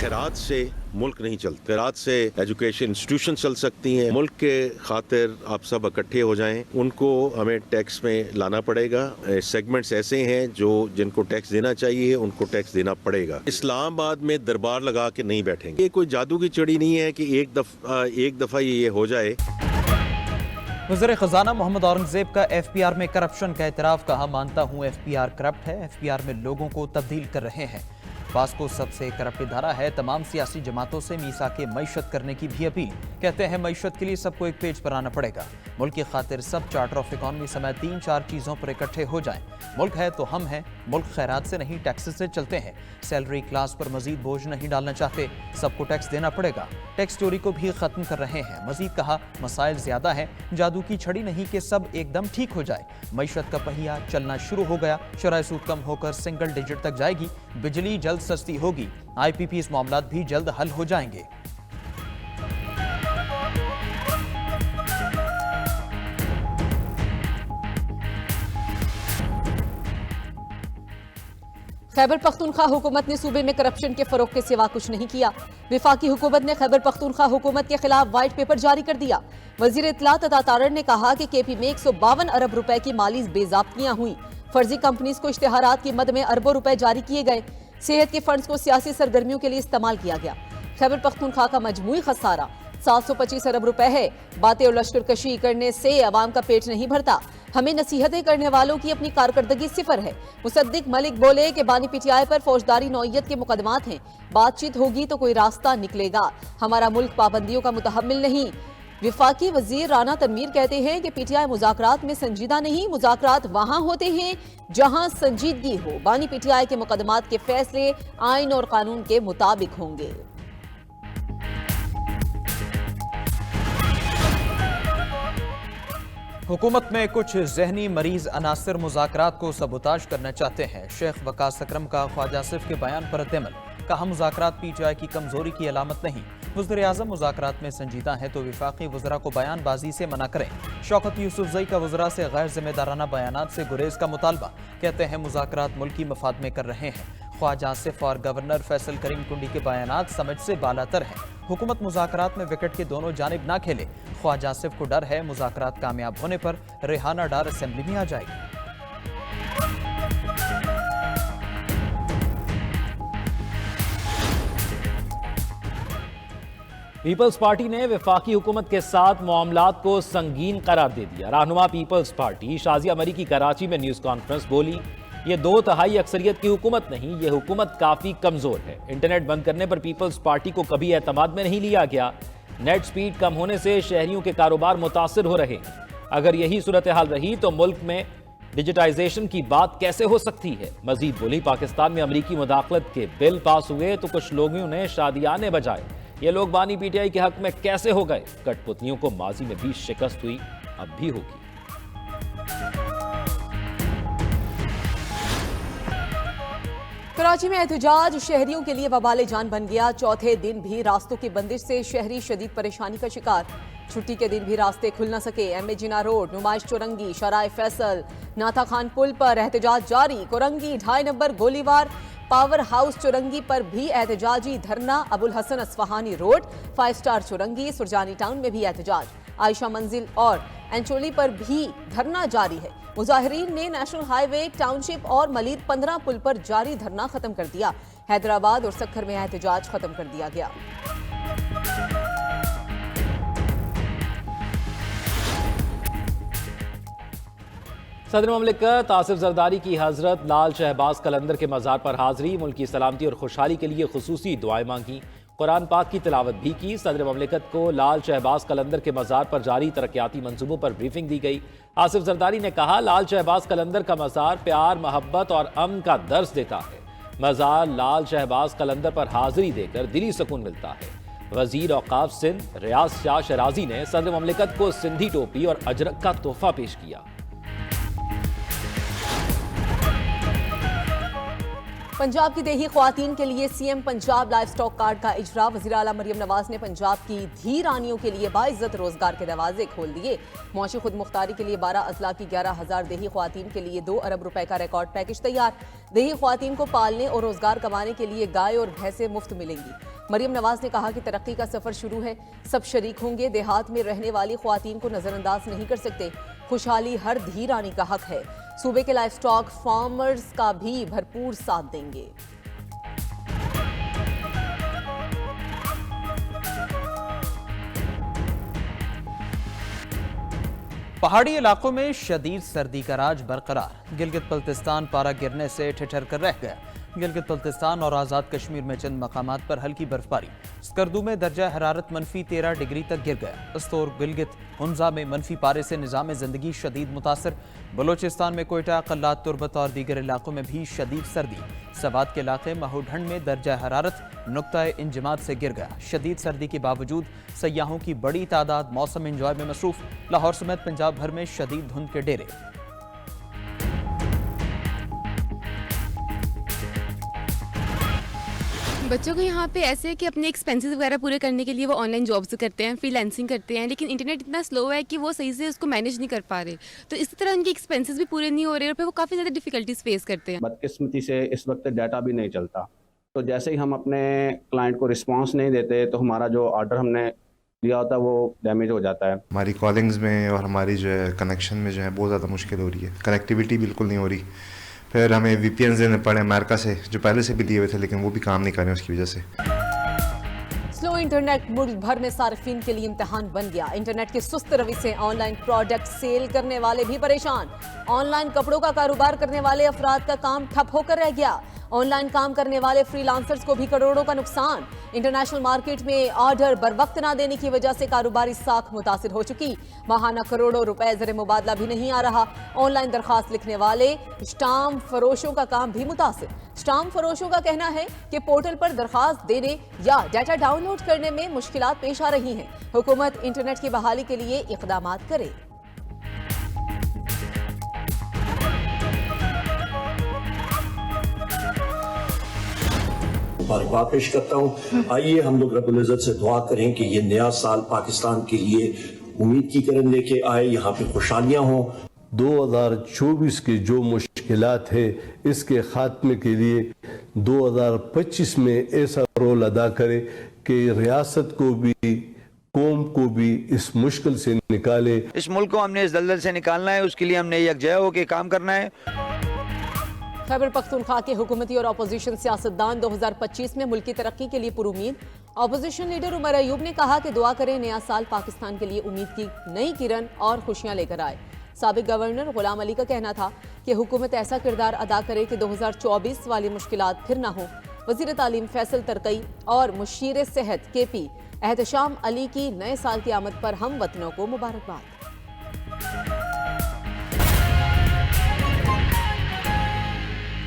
खैरात से मुल्क नहीं चलता, खैरात से एजुकेशन इंस्टीट्यूशन चल सकती हैं। मुल्क के खातिर आप सब इकट्ठे हो जाएं, उनको हमें टैक्स में लाना पड़ेगा। सेगमेंट्स ऐसे हैं जिनको टैक्स देना चाहिए, उनको टैक्स देना पड़ेगा। इस्लामाबाद में दरबार लगा के नहीं बैठेंगे। ये कोई जादू की चिड़ी नहीं है कि एक दफा ये हो जाए। वज़ीर ख़ज़ाना मोहम्मद औरंगज़ेब का FPR में करप्शन का एतराफ़, कहा मानता हूँ FPR करप्ट है, FPR में लोगों को तब्दील कर रहे हैं। वास्को सबसे करप्ट इदारा है, तमाम सियासी जमातों से मीसा के मईशत करने की भी अपील। कहते हैं मईशत के लिए सबको एक पेज पर आना पड़ेगा। मुल्क की खातिर सब चार्टर ऑफ इकॉनमी समेत 3-4 चीज़ों पर इकट्ठे हो जाएं। मुल्क है तो हम हैं, मुल्क खैरात से नहीं टैक्सेस से चलते हैं। सैलरी क्लास पर मजीद बोझ नहीं डालना चाहते, सबको टैक्स देना पड़ेगा। टैक्स चोरी को भी खत्म कर रहे हैं। मजीद कहा मसाइल ज्यादा हैं, जादू की छड़ी नहीं कि सब एकदम ठीक हो जाए। मईशत का पहिया चलना शुरू हो गया, शरह सूद कम होकर सिंगल डिजिट तक जाएगी, बिजली जल्द सस्ती होगी, IPP's मामलात भी जल्द हल हो जाएंगे। खैबर पख्तूनख्वा हुकूमत ने सूबे में करप्शन के फरोग के सिवा कुछ नहीं किया। विफाकी हुकूमत ने खैबर पख्तूनख्वा हुकूमत के खिलाफ व्हाइट पेपर जारी कर दिया। वजीर इत्तलात अता तारड़ ने कहा कि KP में 152 अरब रुपए की माली बेज़ाब्तियां हुई। फर्जी कंपनीज को इश्तिहारात की मद में अरबों रुपए जारी किए गए। सेहत के फंड्स को सियासी सरगर्मियों के लिए इस्तेमाल किया गया। खैबर पख्तूनख्वा का मजमूई खसारा 725 अरब रुपए है। बातें और लश्करकशी करने से अवाम का पेट नहीं भरता। हमें नसीहतें करने वालों की अपनी कारकर्दगी सिफर है। मुसद्दिक मलिक बोले कि बानी PTI पर फौजदारी नौइयत के मुकदमात हैं। बातचीत होगी तो कोई रास्ता निकलेगा। हमारा मुल्क पाबंदियों का मुतहम्मिल नहीं। विफाकी वजीर राना तनवीर कहते हैं कि PTI मुज़ाकरात में संजीदा नहीं, मुज़ाकरात वहां होते हैं जहां संजीदगी हो। बानी PTI के मुकदमात के फैसले आइन और कानून के मुताबिक होंगे। हुकूमत में कुछ जहनी मरीज अनासर मुज़ाकरात को सबूताज करना चाहते हैं। शेख वकास अकरम का ख्वाजा आसिफ के बयान पर रद्द-ए-अमल, कहा मुज़ाकरात PTI की कमजोरी की अलामत नहीं। वज़ीर आज़म मुज़ाकरात में संजीदा है तो विफाकी वज़रा को बयानबाजी से मना करें। शौकत यूसुफजई का वज़रा से गैर जिम्मेदाराना बयानात से गुरेज का मुतालबा, कहते हैं मुज़ाकरात मुल्की मफाद में कर रहे हैं। ख्वाजा आसिफ और गवर्नर फैसल करीम कुंडी के बयानात समझ से बालातर हैं। हुकूमत मुज़ाकरात में विकेट के दोनों जानिब ना खेले। ख्वाजा आसिफ को डर है मुज़ाकरात कामयाब होने पर रेहाना डार असेंबली में आ जाएगी। पीपल्स पार्टी ने वफाकी हुकूमत के साथ मामलात को संगीन करार दे दिया। रहनुमा पीपल्स पार्टी शाजिया मरी की कराची में न्यूज कॉन्फ्रेंस बोली, ये 2/3 अक्सरियत की हुकूमत नहीं, ये हुकूमत काफी कमजोर है। इंटरनेट बंद करने पर पीपल्स पार्टी को कभी एतमाद में नहीं लिया गया। नेट स्पीड कम होने से शहरियों के कारोबार मुतासिर हो रहे हैं। अगर यही सूरत हाल रही तो मुल्क में डिजिटाइजेशन की बात कैसे हो सकती है। मजीद बोली, पाकिस्तान में अमरीकी मुदाखलत के बिल पास हुए तो कुछ लोगों ने शादियाने बजाए। ये लोग बानी PTI के हक में कैसे हो गए। कठपुतलियों को माजी में भी शिकस्त हुई, अब भी होगी। कराची में एहतजाज शहरियों के लिए वबाले जान बन गया। चौथे दिन भी रास्तों की बंदिश से शहरी शदीद परेशानी का शिकार। छुट्टी के दिन भी रास्ते खुल न सके। MA जिना रोड, नुमाइश चौरंगी, शराय फैसल, नाथा खान पुल पर एहतजाज जारी। कोरंगी 2.5 नंबर गोलीवार पावर हाउस चौरंगी पर भी एहतजाजी धरना। Abul Hasan Isphahani road, 5 star Chowrangi, Surjani town में भी एहतजाज। आयशा मंजिल और एंचोली पर भी धरना जारी है। मुजाहिरीन ने नेशनल हाईवे, टाउनशिप और मलीद 15 पुल पर जारी धरना खत्म कर दिया। हैदराबाद और सक्खर में एहतजाज खत्म कर दिया गया। सदर ममलिकत आसिफ जरदारी की हजरत लाल शहबाज कलंदर के मज़ार पर हाजिरी, मुल्क की सलामती और खुशहाली के लिए खुसूसी दुआएं मांगी। कुरान पाक की तिलावत भी की। सदर ममलिकत को लाल शहबाज कलंदर के मज़ार पर जारी तरक्याती मंसूबों पर ब्रीफिंग दी गई। आसिफ जरदारी ने कहा, लाल शहबाज कलंदर का मज़ार प्यार, मोहब्बत और अमन का दर्स देता है। मज़ार लाल शहबाज कलंदर पर हाजिरी देकर दिली सुकून मिलता है। वजीर औकाफ सिंध रियाज शाह शराजी ने सदर ममलिकत को सिंधी टोपी और अजरक का तोहफा पेश किया। पंजाब की देही ख्वातीन के लिए CM Punjab life stock card का इजरा। वज़ीर आला मरियम नवाज ने पंजाब की धी रानियों के लिए बाइज्जत रोजगार के दरवाजे खोल दिए। मौशी खुद मुख्तारी के लिए 12 अजला की 11,000 देही ख्वातीन के लिए 2 अरब रुपए का रिकॉर्ड पैकेज तैयार। देही ख्वातीन को पालने और रोजगार कमाने के लिए गाय और भैंसें मुफ्त मिलेंगी। मरियम नवाज ने कहा कि तरक्की का सफर शुरू है, सब शरीक होंगे। देहात में रहने वाली ख्वातीन को नजरअंदाज नहीं कर सकते। खुशहाली हर धी रानी का हक है। सूबे के लाइफ स्टॉक फार्मर्स का भी भरपूर साथ देंगे। पहाड़ी इलाकों में शदीद सर्दी का राज बरकरार। गिलगित बल्तिस्तान पारा गिरने से ठिठर कर रह गया। गिलगित बल्तिस्तान और आज़ाद कश्मीर में चंद मकामात पर हल्की बर्फबारी। स्कर्दू में दर्जा हरारत -13 डिग्री तक गिर गया। अस्तोर, गिलगित, हुंजा में मनफी पारे से निज़ाम ज़िंदगी शदीद मुतासर। बलोचिस्तान में कोयटा, कल्लात, तुर्बत और दीगर इलाकों में भी शदीद सर्दी। सवात के इलाके महूढंड में दर्जा हरारत नुक्ता इंजमाद से गिर गया। शदीद सर्दी के बावजूद सयाहों की बड़ी तादाद मौसम इंजॉय में मसरूफ। लाहौर समेत पंजाब भर में शदीद धुंध के डेरे। बच्चों को यहाँ पे ऐसे है कि अपने एक्सपेंसेस वगैरह पूरे करने के लिए वो ऑनलाइन जॉब्स करते हैं, फ्रीलांसिंग करते हैं, लेकिन इंटरनेट इतना स्लो है कि वो सही से उसको मैनेज नहीं कर पा रहे। तो इसी तरह उनके एक्सपेंसेस भी पूरे नहीं हो रहे और फिर वो काफ़ी ज़्यादा डिफिकल्टीज फेस करते हैं। बदकिस्मती से इस वक्त डाटा भी नहीं चलता, तो जैसे ही हम अपने क्लाइंट को रिस्पॉन्स नहीं देते तो हमारा जो ऑर्डर हमने लिया होता है वो डैमेज हो जाता है। हमारी कॉलिंग्स में और हमारी जो है कनेक्शन में जो है बहुत ज़्यादा मुश्किल हो रही है। कनेक्टिविटी बिल्कुल नहीं हो रही। फिर हमें VPN देने पड़े अमेरिका से, जो पहले से भी लिए हुए थे, लेकिन वो भी काम नहीं कर रहे उसकी वजह से। स्लो इंटरनेट मुल्क भर में सार्फिन के लिए इम्तिहान बन गया। इंटरनेट के सुस्त रवि से ऑनलाइन प्रोडक्ट सेल करने वाले भी परेशान। ऑनलाइन कपड़ों का कारोबार करने वाले अफराद का काम ठप होकर रह गया। ऑनलाइन काम करने वाले फ्रीलांसर्स को भी करोड़ों का नुकसान। इंटरनेशनल मार्केट में ऑर्डर बर वक्त ना देने की वजह से कारोबारी साख मुतासिर हो चुकी। माहाना करोड़ों रुपए ज़र मुबादला भी नहीं आ रहा। ऑनलाइन दरखास्त लिखने वाले स्टाम्प फरोशों का काम भी मुतासिर। स्टाम्प फरोशों का कहना है कि पोर्टल पर दरखास्त देने या डाटा डाउनलोड करने में मुश्किलात पेश आ रही हैं। हुकूमत इंटरनेट की बहाली के लिए इक़दामात करे। मुबारकबाद पेश करता हूँ। आइए हम लोग रब्बुल इज़्ज़त से दुआ करें कि ये नया साल पाकिस्तान के लिए उम्मीद की किरण लेके आए, यहाँ पे खुशहालियाँ हों। 2024 की जो मुश्किलात है इसके खात्मे के लिए 2025 में ऐसा रोल अदा करे कि रियासत को भी कौम को भी इस मुश्किल से निकाले। इस मुल्क को हमने इस दलदल से निकालना है, उसके लिए हमने यकजह होकर काम करना है। खैबर पख्तूनख्वा के हुकूमती और अपोजिशन सियासतदान 2025 में मुल्क की तरक्की के लिए पुरुमीद। अपोजिशन लीडर उमर अयूब ने कहा कि दुआ करें नया साल पाकिस्तान के लिए उम्मीद की नई किरण और खुशियां लेकर आए। साबिक गवर्नर गुलाम अली का कहना था कि हुकूमत ऐसा किरदार अदा करे कि 2024 वाली मुश्किलात फिर ना हो। वज़ीर तालीम फैसल तरकई और मुशीर सेहत KP एहतशाम अली की नए साल की आमद पर हम वतनों को मुबारकबाद।